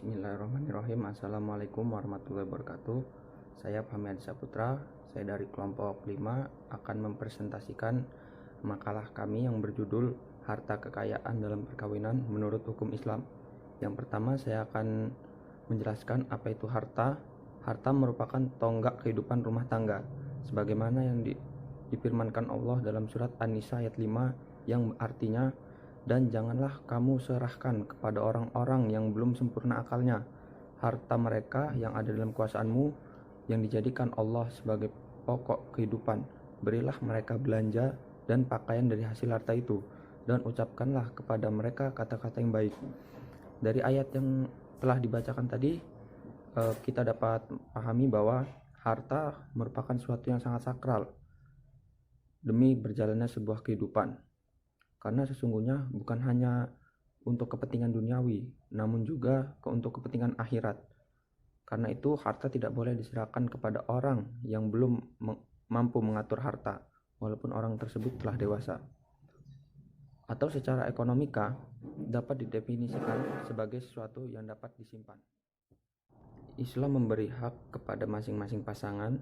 Bismillahirrahmanirrahim. Assalamualaikum warahmatullahi wabarakatuh. Saya Fahmi Adi Saputra. Saya dari kelompok 5 akan mempresentasikan makalah kami yang berjudul Harta Kekayaan dalam Perkawinan menurut Hukum Islam. Yang pertama, saya akan menjelaskan apa itu harta. Harta merupakan tonggak kehidupan rumah tangga, sebagaimana yang difirmankan Allah dalam surat An-Nisa ayat 5 yang artinya, dan janganlah kamu serahkan kepada orang-orang yang belum sempurna akalnya harta mereka yang ada dalam kuasaanmu, yang dijadikan Allah sebagai pokok kehidupan. Berilah mereka belanja dan pakaian dari hasil harta itu, dan ucapkanlah kepada mereka kata-kata yang baik. Dari ayat yang telah dibacakan tadi, kita dapat pahami bahwa harta merupakan sesuatu yang sangat sakral demi berjalannya sebuah kehidupan. Karena sesungguhnya bukan hanya untuk kepentingan duniawi, namun juga untuk kepentingan akhirat. Karena itu harta tidak boleh diserahkan kepada orang yang belum mampu mengatur harta, walaupun orang tersebut telah dewasa. Atau secara ekonomika dapat didefinisikan sebagai sesuatu yang dapat disimpan. Islam memberi hak kepada masing-masing pasangan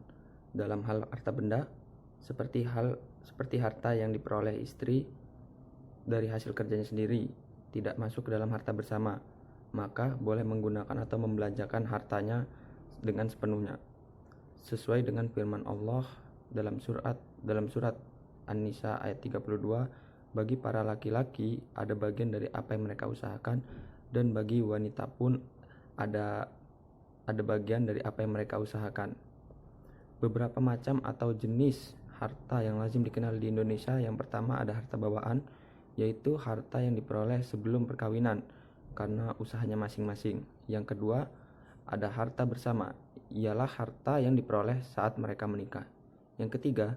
dalam hal harta benda, seperti harta yang diperoleh istri dari hasil kerjanya sendiri, tidak masuk ke dalam harta bersama, maka boleh menggunakan atau membelanjakan hartanya dengan sepenuhnya, sesuai dengan firman Allah dalam surat An-Nisa ayat 32, bagi para laki-laki ada bagian dari apa yang mereka usahakan, dan bagi wanita pun ada bagian dari apa yang mereka usahakan. Beberapa macam atau jenis harta yang lazim dikenal di Indonesia. Yang pertama ada harta bawaan, yaitu harta yang diperoleh sebelum perkawinan karena usahanya masing-masing. Yang kedua, ada harta bersama, ialah harta yang diperoleh saat mereka menikah. Yang ketiga,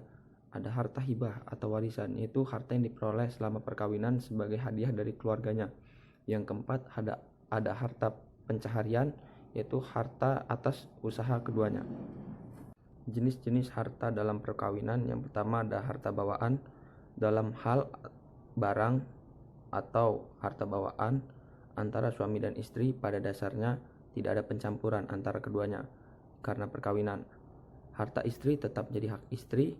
ada harta hibah atau warisan, yaitu harta yang diperoleh selama perkawinan sebagai hadiah dari keluarganya. Yang keempat, ada harta pencaharian, yaitu harta atas usaha keduanya. Jenis-jenis harta dalam perkawinan, yang pertama ada harta bawaan. Dalam hal barang atau harta bawaan antara suami dan istri, pada dasarnya tidak ada pencampuran antara keduanya karena perkawinan. Harta istri tetap jadi hak istri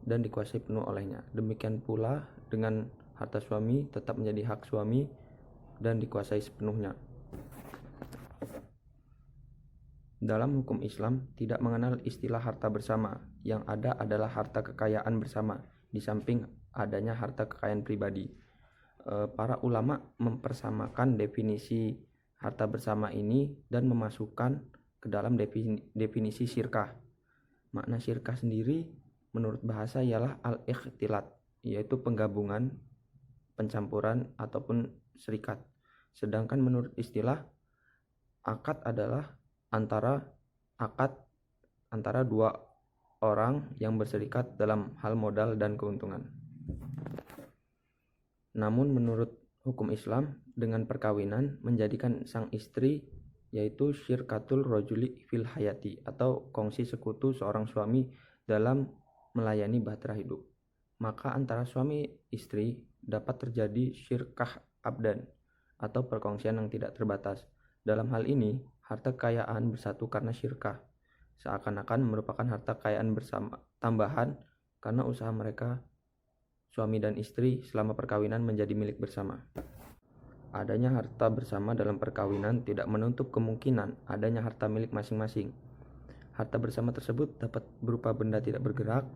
dan dikuasai penuh olehnya. Demikian pula dengan harta suami tetap menjadi hak suami dan dikuasai sepenuhnya. Dalam hukum Islam tidak mengenal istilah harta bersama. Yang ada adalah harta kekayaan bersama, di samping adanya harta kekayaan pribadi. Para ulama mempersamakan definisi harta bersama ini dan memasukkan ke dalam definisi syirkah. Makna syirkah sendiri menurut bahasa ialah al-ikhtilat, yaitu penggabungan, pencampuran ataupun serikat. Sedangkan menurut istilah, akad adalah antara dua orang yang berserikat dalam hal modal dan keuntungan. Namun menurut hukum Islam, dengan perkawinan menjadikan sang istri, yaitu syirkatul rajuli fil hayati, atau kongsi sekutu seorang suami dalam melayani bahtera hidup. Maka antara suami istri dapat terjadi syirkah abdan, atau perkongsian yang tidak terbatas. Dalam hal ini, harta kekayaan bersatu karena syirkah, seakan-akan merupakan harta kekayaan bersama tambahan karena usaha mereka suami dan istri selama perkawinan menjadi milik bersama. Adanya harta bersama dalam perkawinan tidak menutup kemungkinan adanya harta milik masing-masing. Harta bersama tersebut dapat berupa benda tidak bergerak,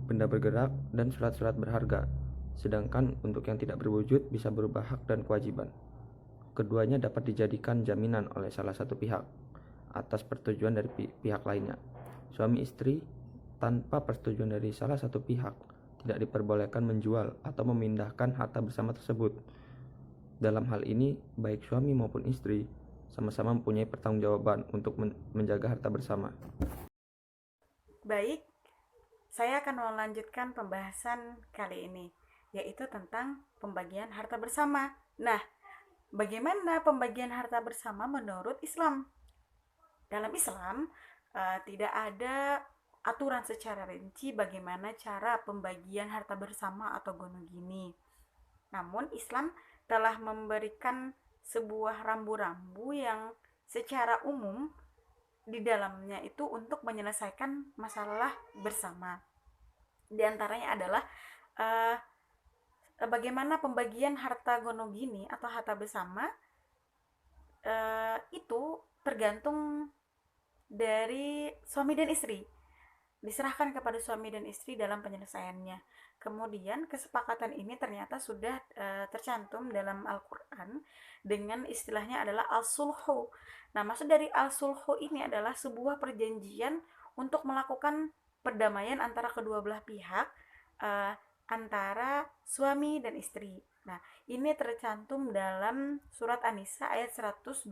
benda bergerak, dan surat-surat berharga. Sedangkan untuk yang tidak berwujud bisa berupa hak dan kewajiban. Keduanya dapat dijadikan jaminan oleh salah satu pihak atas persetujuan dari pihak lainnya. Suami istri tanpa persetujuan dari salah satu pihak tidak diperbolehkan menjual atau memindahkan harta bersama tersebut. Dalam hal ini, baik suami maupun istri sama-sama mempunyai pertanggungjawaban untuk menjaga harta bersama. Baik, saya akan melanjutkan pembahasan kali ini, yaitu tentang pembagian harta bersama. Nah, bagaimana pembagian harta bersama menurut Islam? Dalam Islam, tidak ada aturan secara rinci bagaimana cara pembagian harta bersama atau gonogini. Namun Islam telah memberikan sebuah rambu-rambu yang secara umum di dalamnya itu untuk menyelesaikan masalah bersama. Di antaranya adalah uh, bagaimana pembagian harta gonogini atau harta bersama itu tergantung dari suami dan istri, diserahkan kepada suami dan istri dalam penyelesaiannya. Kemudian kesepakatan ini ternyata sudah tercantum dalam Al-Quran dengan istilahnya adalah al-sulhu. Nah, maksud dari al-sulhu ini adalah sebuah perjanjian untuk melakukan perdamaian antara kedua belah pihak, uh, antara suami dan istri. Nah, ini tercantum dalam surat An-Nisa ayat 128.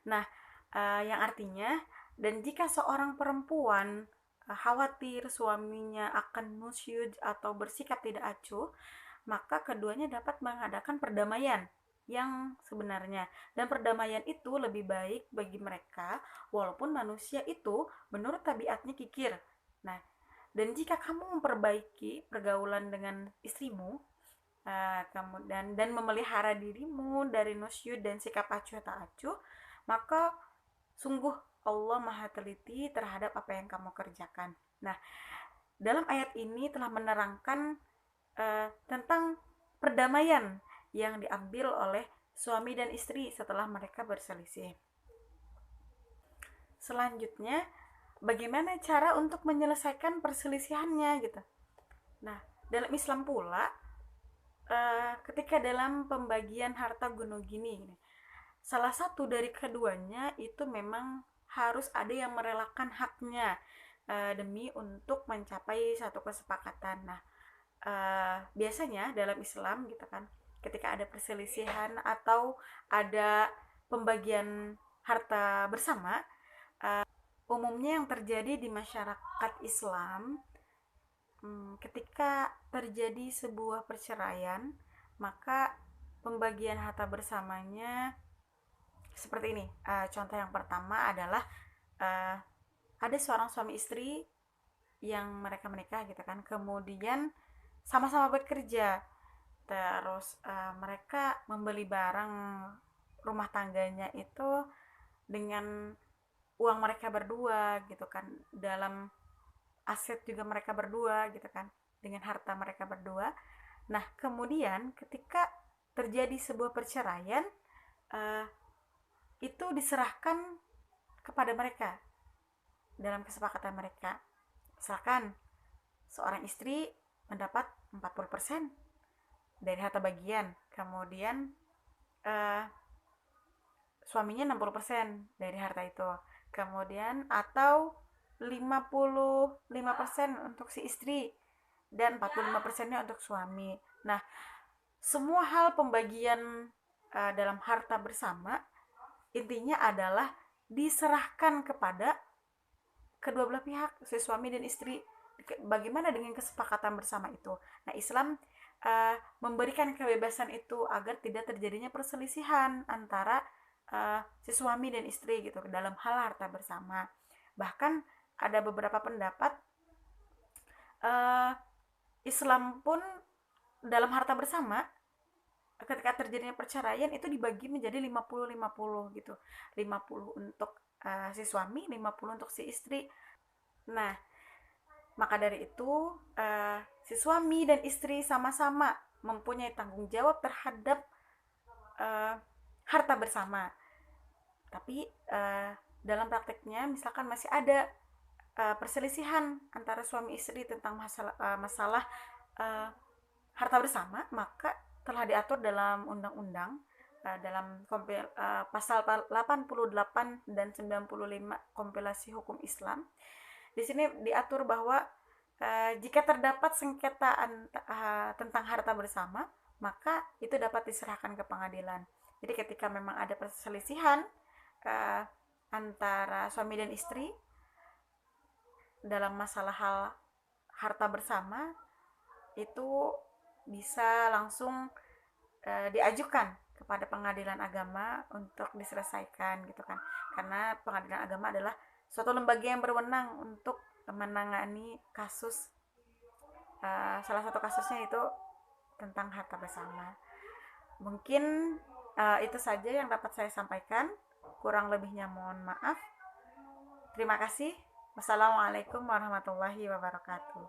Nah, yang artinya, dan jika seorang perempuan khawatir suaminya akan nusyuz atau bersikap tidak acuh, maka keduanya dapat mengadakan perdamaian yang sebenarnya. Dan perdamaian itu lebih baik bagi mereka, walaupun manusia itu menurut tabiatnya kikir. Nah, dan jika kamu memperbaiki pergaulan dengan istrimu, kamu dan memelihara dirimu dari nusyud dan sikap acuh tak acuh, maka sungguh Allah Maha Teliti terhadap apa yang kamu kerjakan. Nah, dalam ayat ini telah menerangkan tentang perdamaian yang diambil oleh suami dan istri setelah mereka berselisih. Selanjutnya, bagaimana cara untuk menyelesaikan perselisihannya gitu. Nah, dalam Islam pula, ketika dalam pembagian harta gonogini, salah satu dari keduanya itu memang harus ada yang merelakan haknya demi untuk mencapai satu kesepakatan. Nah, biasanya dalam Islam gitu kan, ketika ada perselisihan atau ada pembagian harta bersama, umumnya yang terjadi di masyarakat Islam, ketika terjadi sebuah perceraian, maka pembagian harta bersamanya seperti ini. Contoh yang pertama adalah ada seorang suami istri yang mereka menikah gitu kan, kemudian sama-sama bekerja, terus mereka membeli barang rumah tangganya itu dengan uang mereka berdua gitu kan, dalam aset juga mereka berdua gitu kan, dengan harta mereka berdua. Nah, kemudian ketika terjadi sebuah perceraian, itu diserahkan kepada mereka dalam kesepakatan mereka. Misalkan seorang istri mendapat 40% dari harta bagian, kemudian suaminya 60% dari harta itu. Kemudian atau 55% untuk si istri dan 45%-nya untuk suami. Nah, semua hal pembagian dalam harta bersama intinya adalah diserahkan kepada kedua belah pihak, si suami dan istri. Bagaimana dengan kesepakatan bersama itu? Nah, Islam memberikan kebebasan itu agar tidak terjadinya perselisihan antara si suami dan istri gitu dalam hal harta bersama. Bahkan ada beberapa pendapat Islam pun dalam harta bersama ketika terjadinya perceraian itu dibagi menjadi 50-50 gitu. 50 untuk si suami, 50 untuk si istri. Nah, maka dari itu si suami dan istri sama-sama mempunyai tanggung jawab terhadap harta bersama. Tapi dalam prakteknya misalkan masih ada perselisihan antara suami istri tentang masalah harta bersama, maka telah diatur dalam undang-undang dalam pasal 88 dan 95 kompilasi hukum Islam. Di sini diatur bahwa jika terdapat sengketa tentang harta bersama, maka itu dapat diserahkan ke pengadilan. Jadi ketika memang ada perselisihan antara suami dan istri dalam masalah hal harta bersama, itu bisa langsung diajukan kepada pengadilan agama untuk diselesaikan gitu kan, karena pengadilan agama adalah suatu lembaga yang berwenang untuk menangani kasus, salah satu kasusnya itu tentang harta bersama. Mungkin Itu saja yang dapat saya sampaikan. Kurang lebihnya mohon maaf. Terima kasih. Wassalamualaikum warahmatullahi wabarakatuh.